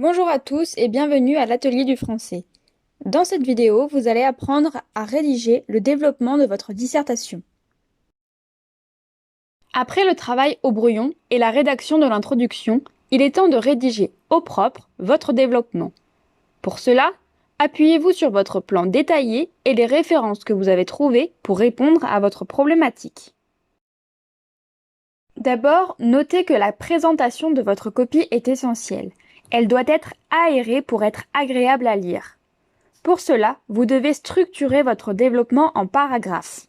Bonjour à tous et bienvenue à l'atelier du français. Dans cette vidéo, vous allez apprendre à rédiger le développement de votre dissertation. Après le travail au brouillon et la rédaction de l'introduction, il est temps de rédiger au propre votre développement. Pour cela, appuyez-vous sur votre plan détaillé et les références que vous avez trouvées pour répondre à votre problématique. D'abord, notez que la présentation de votre copie est essentielle. Elle doit être aérée pour être agréable à lire. Pour cela, vous devez structurer votre développement en paragraphes.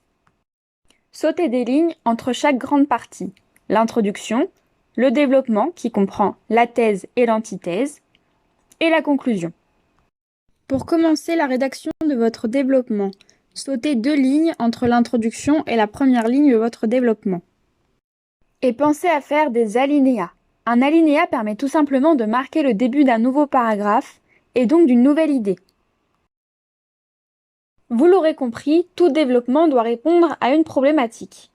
Sautez des lignes entre chaque grande partie. L'introduction, le développement qui comprend la thèse et l'antithèse, et la conclusion. Pour commencer la rédaction de votre développement, sautez 2 lignes entre l'introduction et la première ligne de votre développement. Et pensez à faire des alinéas. Un alinéa permet tout simplement de marquer le début d'un nouveau paragraphe et donc d'une nouvelle idée. Vous l'aurez compris, tout développement doit répondre à une problématique.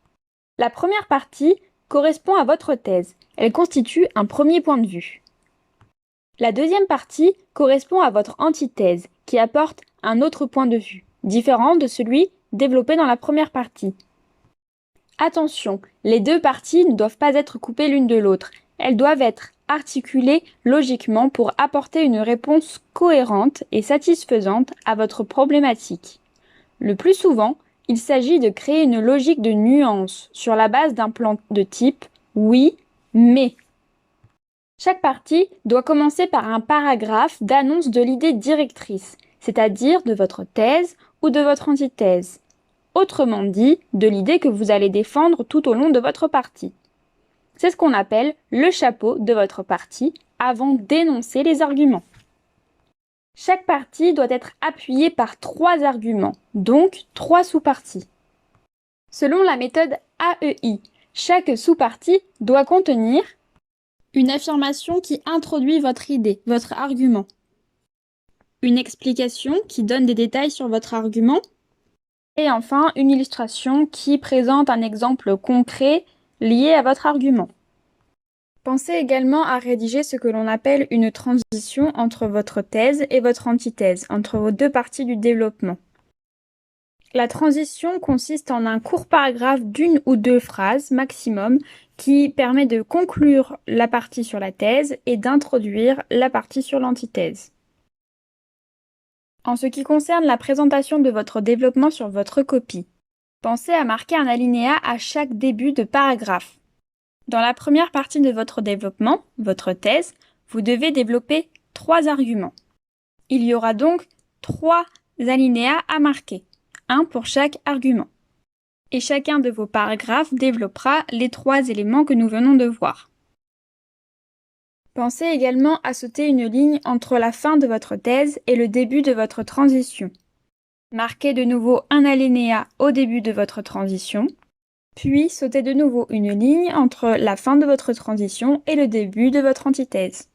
La première partie correspond à votre thèse. Elle constitue un premier point de vue. La deuxième partie correspond à votre antithèse, qui apporte un autre point de vue, différent de celui développé dans la première partie. Attention, les deux parties ne doivent pas être coupées l'une de l'autre. Elles doivent être articulées logiquement pour apporter une réponse cohérente et satisfaisante à votre problématique. Le plus souvent, il s'agit de créer une logique de nuance sur la base d'un plan de type « oui, mais ». Chaque partie doit commencer par un paragraphe d'annonce de l'idée directrice, c'est-à-dire de votre thèse ou de votre antithèse. Autrement dit, de l'idée que vous allez défendre tout au long de votre partie. C'est ce qu'on appelle le chapeau de votre partie avant d'énoncer les arguments. Chaque partie doit être appuyée par 3 arguments, donc 3 sous-parties. Selon la méthode AEI, chaque sous-partie doit contenir une affirmation qui introduit votre idée, votre argument, une explication qui donne des détails sur votre argument, et enfin une illustration qui présente un exemple concret lié à votre argument. Pensez également à rédiger ce que l'on appelle une transition entre votre thèse et votre antithèse, entre vos 2 parties du développement. La transition consiste en un court paragraphe d'1 ou 2 phrases maximum qui permet de conclure la partie sur la thèse et d'introduire la partie sur l'antithèse. En ce qui concerne la présentation de votre développement sur votre copie, pensez à marquer un alinéa à chaque début de paragraphe. Dans la première partie de votre développement, votre thèse, vous devez développer 3 arguments. Il y aura donc 3 alinéas à marquer, un pour chaque argument. Et chacun de vos paragraphes développera les 3 éléments que nous venons de voir. Pensez également à sauter une ligne entre la fin de votre thèse et le début de votre transition. Marquez de nouveau un alinéa au début de votre transition, puis sautez de nouveau une ligne entre la fin de votre transition et le début de votre antithèse.